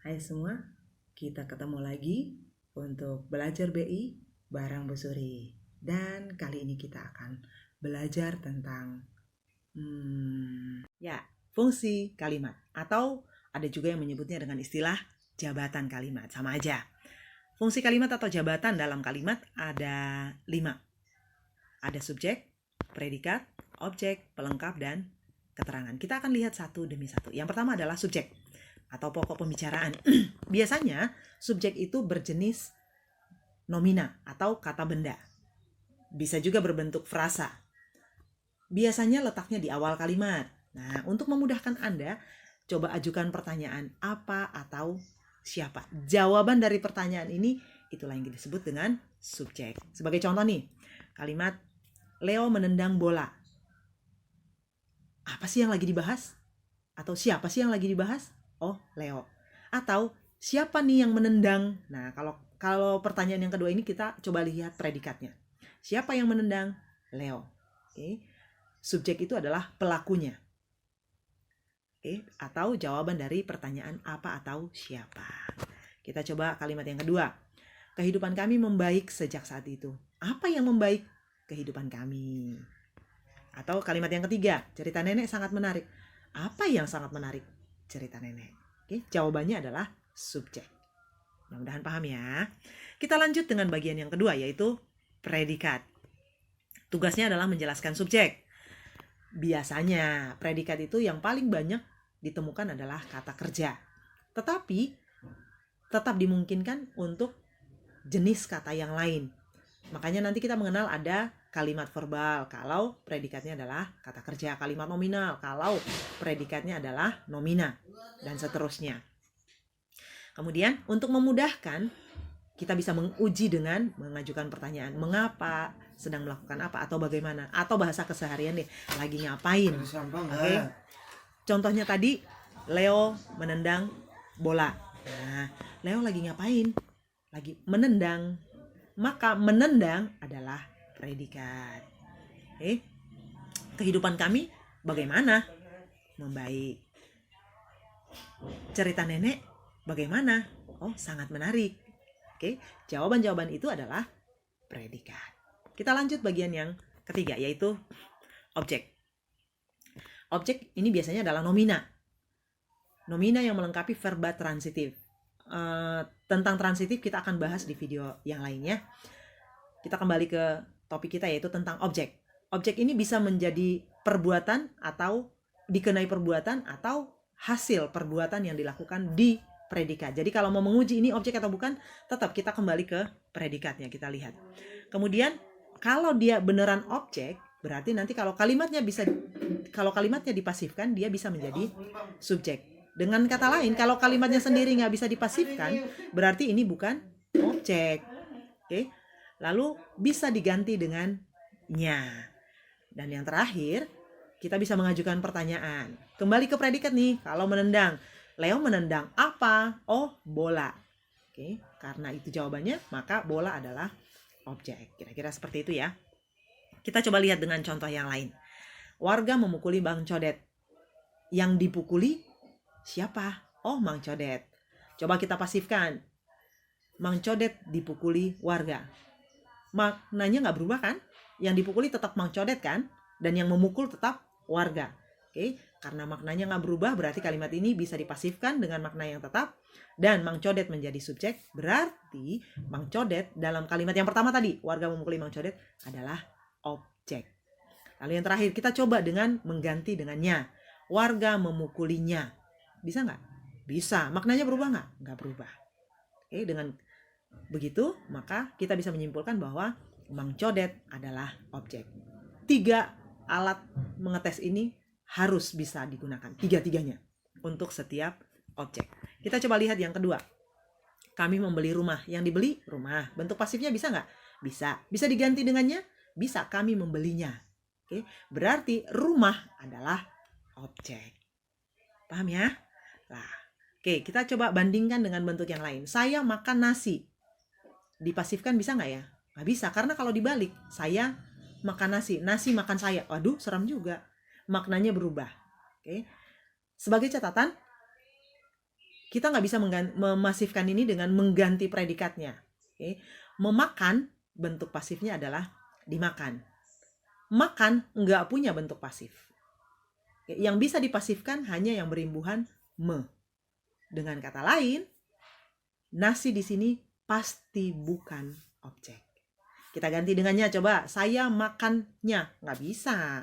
Hai semua, kita ketemu lagi untuk belajar BI bareng Bu Suri. Dan kali ini kita akan belajar tentang fungsi kalimat. Atau ada juga yang menyebutnya dengan istilah jabatan kalimat, sama aja. Fungsi kalimat atau jabatan dalam kalimat ada 5. Ada subjek, predikat, objek, pelengkap, dan keterangan. Kita akan lihat satu demi satu. Yang pertama adalah subjek atau pokok pembicaraan. Biasanya subjek itu berjenis nomina atau kata benda. Bisa juga berbentuk frasa. Biasanya letaknya di awal kalimat. Nah, untuk memudahkan Anda, coba ajukan pertanyaan apa atau siapa. Jawaban dari pertanyaan ini itulah yang disebut dengan subjek. Sebagai contoh nih, kalimat Leo menendang bola. Apa sih yang lagi dibahas? Atau siapa sih yang lagi dibahas? Oh, Leo. Atau siapa nih yang menendang? Nah, kalau pertanyaan yang kedua ini kita coba lihat predikatnya. Siapa yang menendang? Leo. Oke. Subjek itu adalah pelakunya. Oke, atau jawaban dari pertanyaan apa atau siapa. Kita coba kalimat yang kedua. Kehidupan kami membaik sejak saat itu. Apa yang membaik kehidupan kami? Atau kalimat yang ketiga, cerita nenek sangat menarik. Apa yang sangat menarik? Cerita nenek. Oke, jawabannya adalah subjek. Mudah-mudahan paham ya. Kita lanjut dengan bagian yang kedua, yaitu predikat. Tugasnya adalah menjelaskan subjek. Biasanya predikat itu yang paling banyak ditemukan adalah kata kerja. Tetapi tetap dimungkinkan untuk jenis kata yang lain. Makanya nanti kita mengenal ada kalimat verbal kalau predikatnya adalah kata kerja, kalimat nominal kalau predikatnya adalah nomina, dan seterusnya. Kemudian untuk memudahkan, kita bisa menguji dengan mengajukan pertanyaan mengapa, sedang melakukan apa, atau bagaimana, atau bahasa keseharian deh, lagi ngapain. Oke. Contohnya tadi Leo menendang bola. Nah, Leo lagi ngapain? Lagi menendang. Maka menendang adalah predikat. Kehidupan kami bagaimana? Membaik. Cerita nenek bagaimana? Oh, sangat menarik. Oke, jawaban-jawaban itu adalah predikat. Kita lanjut bagian yang ketiga, yaitu objek. Objek ini biasanya adalah nomina. Nomina yang melengkapi verba transitif. Tentang transitif kita akan bahas di video yang lainnya. Kita kembali ke topik kita, yaitu tentang objek. Objek ini bisa menjadi perbuatan atau dikenai perbuatan atau hasil perbuatan yang dilakukan di predikat. Jadi kalau mau menguji ini objek atau bukan, tetap kita kembali ke predikatnya, kita lihat. Kemudian kalau dia beneran objek, berarti nanti kalau kalimatnya dipasifkan, dia bisa menjadi subjek. Dengan kata lain, kalau kalimatnya sendiri nggak bisa dipasifkan, berarti ini bukan objek. Oke. Lalu bisa diganti dengan nya. Dan yang terakhir, kita bisa mengajukan pertanyaan. Kembali ke predikat nih, kalau menendang. Leo menendang apa? Oh, bola. Oke, karena itu jawabannya, maka bola adalah objek. Kira-kira seperti itu ya. Kita coba lihat dengan contoh yang lain. Warga memukuli Bang Codet. Yang dipukuli siapa? Oh, Mang Codet. Coba kita pasifkan. Mang Codet dipukuli warga. Maknanya nggak berubah kan? Yang dipukuli tetap Mang Codet kan? Dan yang memukul tetap warga. Oke, karena maknanya nggak berubah, berarti kalimat ini bisa dipasifkan dengan makna yang tetap. Dan Mang Codet menjadi subjek, berarti Mang Codet dalam kalimat yang pertama tadi, warga memukuli Mang Codet, adalah objek. Lalu yang terakhir, kita coba dengan mengganti dengannya. Warga memukulinya. Bisa nggak? Bisa. Maknanya berubah nggak? Nggak berubah. Oke, dengan begitu, maka kita bisa menyimpulkan bahwa Mang Codet adalah objek. 3 alat mengetes ini harus bisa digunakan, 3-tiganya, untuk setiap objek. Kita coba lihat yang kedua. Kami membeli rumah. Yang dibeli, rumah. Bentuk pasifnya bisa nggak? Bisa. Bisa diganti dengannya? Bisa. Kami membelinya. Oke, berarti rumah adalah objek. Paham ya? Nah, oke, kita coba bandingkan dengan bentuk yang lain. Saya makan nasi. Dipasifkan bisa nggak ya? Nggak bisa, karena kalau dibalik, saya makan nasi, nasi makan saya. Waduh, seram juga. Maknanya berubah. Oke. Sebagai catatan, kita nggak bisa memasifkan ini dengan mengganti predikatnya. Oke. Memakan, bentuk pasifnya adalah dimakan. Makan nggak punya bentuk pasif. Oke. Yang bisa dipasifkan hanya yang berimbuhan me. Dengan kata lain, nasi di sini pasti bukan objek. Kita ganti dengannya, coba. Saya makannya. Nggak bisa.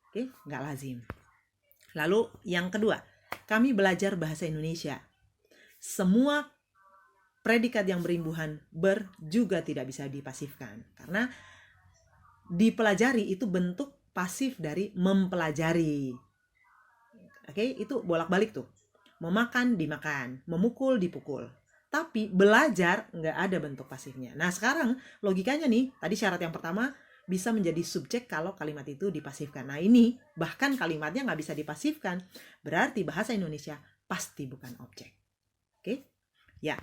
Oke, nggak lazim. Lalu yang kedua, kami belajar bahasa Indonesia. Semua predikat yang berimbuhan ber juga tidak bisa dipasifkan. Karena dipelajari itu bentuk pasif dari mempelajari. Oke, itu bolak-balik tuh. Memakan, dimakan. Memukul, dipukul. Tapi belajar nggak ada bentuk pasifnya. Nah sekarang logikanya nih, tadi syarat yang pertama bisa menjadi subjek kalau kalimat itu dipasifkan. Nah ini bahkan kalimatnya nggak bisa dipasifkan. Berarti bahasa Indonesia pasti bukan objek. Oke? Ya.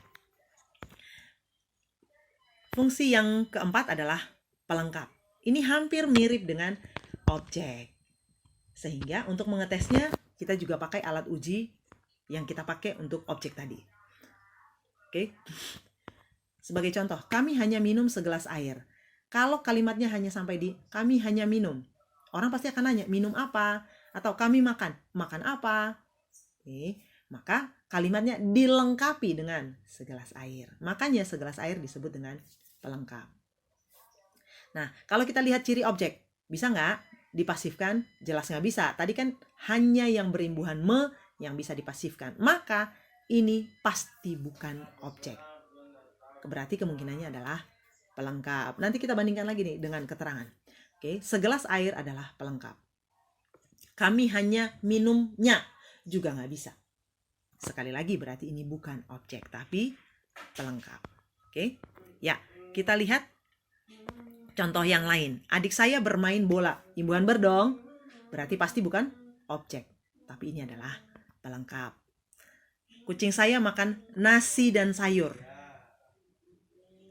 Fungsi yang keempat adalah pelengkap. Ini hampir mirip dengan objek. Sehingga untuk mengetesnya kita juga pakai alat uji yang kita pakai untuk objek tadi. Oke. Sebagai contoh, kami hanya minum segelas air. Kalau kalimatnya hanya sampai di kami hanya minum, orang pasti akan nanya, minum apa? Atau kami makan, makan apa? Oke. Maka kalimatnya dilengkapi dengan segelas air. Makanya segelas air disebut dengan pelengkap. Nah, kalau kita lihat ciri objek, bisa nggak dipasifkan? Jelas nggak bisa. Tadi kan hanya yang berimbuhan me yang bisa dipasifkan. Maka ini pasti bukan objek. Berarti kemungkinannya adalah pelengkap. Nanti kita bandingkan lagi nih dengan keterangan. Oke, segelas air adalah pelengkap. Kami hanya minumnya juga nggak bisa. Sekali lagi berarti ini bukan objek, tapi pelengkap. Oke, ya kita lihat contoh yang lain. Adik saya bermain bola. Imbuhan ber dong. Berarti pasti bukan objek, tapi ini adalah pelengkap. Kucing saya makan nasi dan sayur.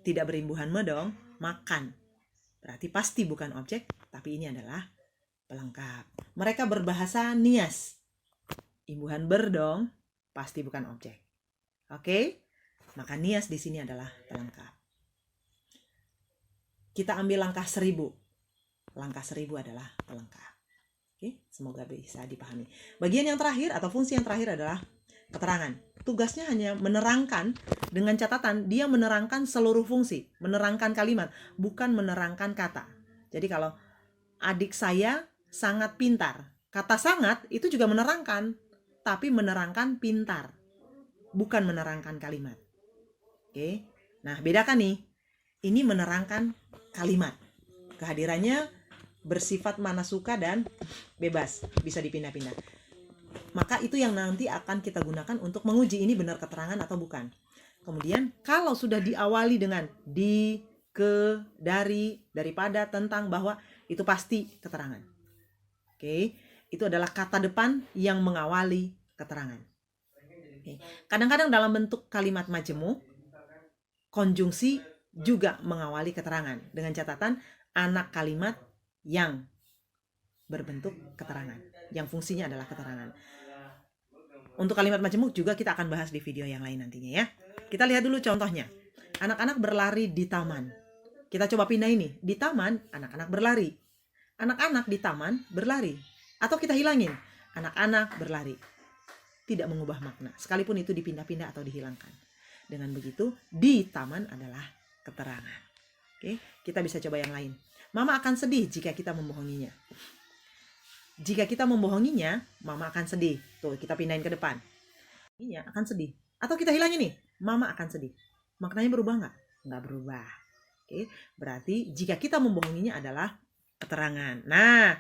Tidak berimbuhan me dong, makan. Berarti pasti bukan objek, tapi ini adalah pelengkap. Mereka berbahasa Nias. Imbuhan ber dong, pasti bukan objek. Oke? Maka Nias di sini adalah pelengkap. Kita ambil langkah 1000. Langkah 1000 adalah pelengkap. Oke, semoga bisa dipahami. Bagian yang terakhir atau fungsi yang terakhir adalah keterangan. Tugasnya hanya menerangkan, dengan catatan dia menerangkan seluruh fungsi, menerangkan kalimat, bukan menerangkan kata. Jadi kalau adik saya sangat pintar, kata sangat itu juga menerangkan, tapi menerangkan pintar, bukan menerangkan kalimat. Oke, nah bedakan nih, ini menerangkan kalimat, kehadirannya bersifat mana suka dan bebas, bisa dipindah-pindah. Maka itu yang nanti akan kita gunakan untuk menguji ini benar keterangan atau bukan. Kemudian kalau sudah diawali dengan di, ke, dari, daripada, tentang, bahwa, itu pasti keterangan. Oke, itu adalah kata depan yang mengawali keterangan. Oke. Kadang-kadang dalam bentuk kalimat majemuk, konjungsi juga mengawali keterangan dengan catatan anak kalimat yang berbentuk keterangan, yang fungsinya adalah keterangan. Untuk kalimat majemuk juga kita akan bahas di video yang lain nantinya ya. Kita lihat dulu contohnya. Anak-anak berlari di taman. Kita coba pindah ini. Di taman, anak-anak berlari. Anak-anak di taman berlari. Atau kita hilangin. Anak-anak berlari. Tidak mengubah makna. Sekalipun itu dipindah-pindah atau dihilangkan. Dengan begitu, di taman adalah keterangan. Oke, kita bisa coba yang lain. Mama akan sedih jika kita membohonginya. Jika kita membohonginya, mama akan sedih. Tuh, kita pindahin ke depan. Iya, akan sedih. Atau kita hilangin nih, mama akan sedih. Maknanya berubah nggak? Nggak berubah. Oke, berarti jika kita membohonginya adalah keterangan. Nah,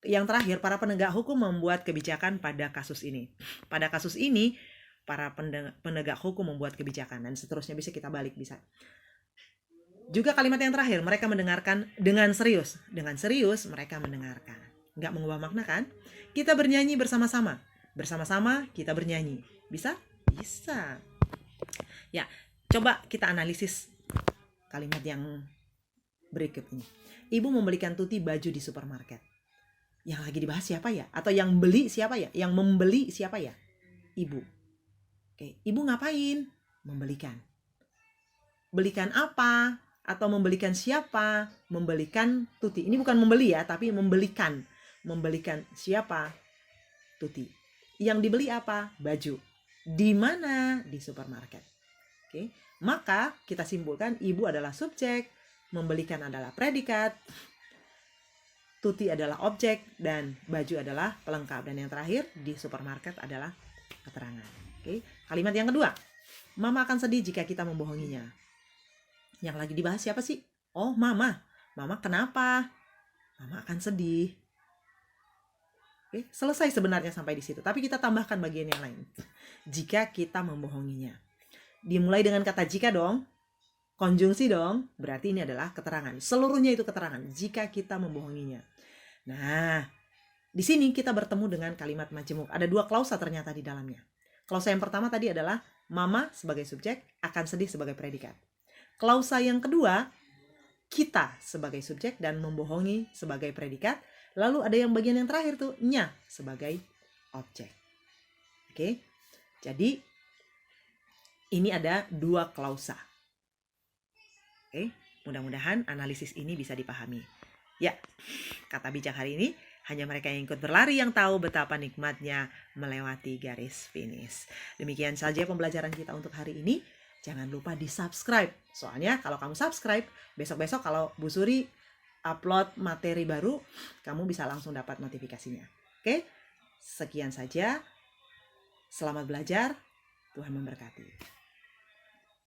yang terakhir, para penegak hukum membuat kebijakan pada kasus ini. Pada kasus ini, para penegak hukum membuat kebijakan. Dan seterusnya bisa kita balik, bisa. Juga kalimat yang terakhir, mereka mendengarkan dengan serius. Dengan serius mereka mendengarkan. Nggak mengubah makna kan? Kita bernyanyi bersama-sama. Bersama-sama kita bernyanyi. Bisa? Bisa. Ya, coba kita analisis kalimat yang berikut ini. Ibu membelikan Tuti baju di supermarket. Yang lagi dibahas siapa ya? Atau yang beli siapa ya? Yang membeli siapa ya? Ibu. Oke, ibu ngapain? Membelikan. Belikan apa? Atau membelikan siapa? Membelikan Tuti. Ini bukan membeli ya, tapi membelikan. Membelikan siapa? Tuti. Yang dibeli apa? Baju. Di mana? Di supermarket. Oke. Maka kita simpulkan ibu adalah subjek, membelikan adalah predikat, Tuti adalah objek, dan baju adalah pelengkap. Dan yang terakhir di supermarket adalah keterangan. Oke. Kalimat yang kedua. Mama akan sedih jika kita membohonginya. Yang lagi dibahas siapa sih? Oh, Mama. Mama kenapa? Mama akan sedih. Oke, selesai sebenarnya sampai di situ. Tapi kita tambahkan bagian yang lain. Jika kita membohonginya. Dimulai dengan kata jika dong. Konjungsi dong. Berarti ini adalah keterangan. Seluruhnya itu keterangan. Jika kita membohonginya. Nah, di sini kita bertemu dengan kalimat majemuk. Ada 2 klausa ternyata di dalamnya. Klausa yang pertama tadi adalah Mama sebagai subjek, akan sedih sebagai predikat. Klausa yang kedua, kita sebagai subjek dan membohongi sebagai predikat. Lalu ada yang bagian yang terakhir tuh, nya sebagai objek. Oke, jadi ini ada 2 klausa. Oke, mudah-mudahan analisis ini bisa dipahami. Ya, kata bijak hari ini, hanya mereka yang ikut berlari yang tahu betapa nikmatnya melewati garis finish. Demikian saja pembelajaran kita untuk hari ini. Jangan lupa di-subscribe. Soalnya kalau kamu subscribe, besok-besok kalau Bu Suri upload materi baru, kamu bisa langsung dapat notifikasinya. Oke, sekian saja. Selamat belajar. Tuhan memberkati.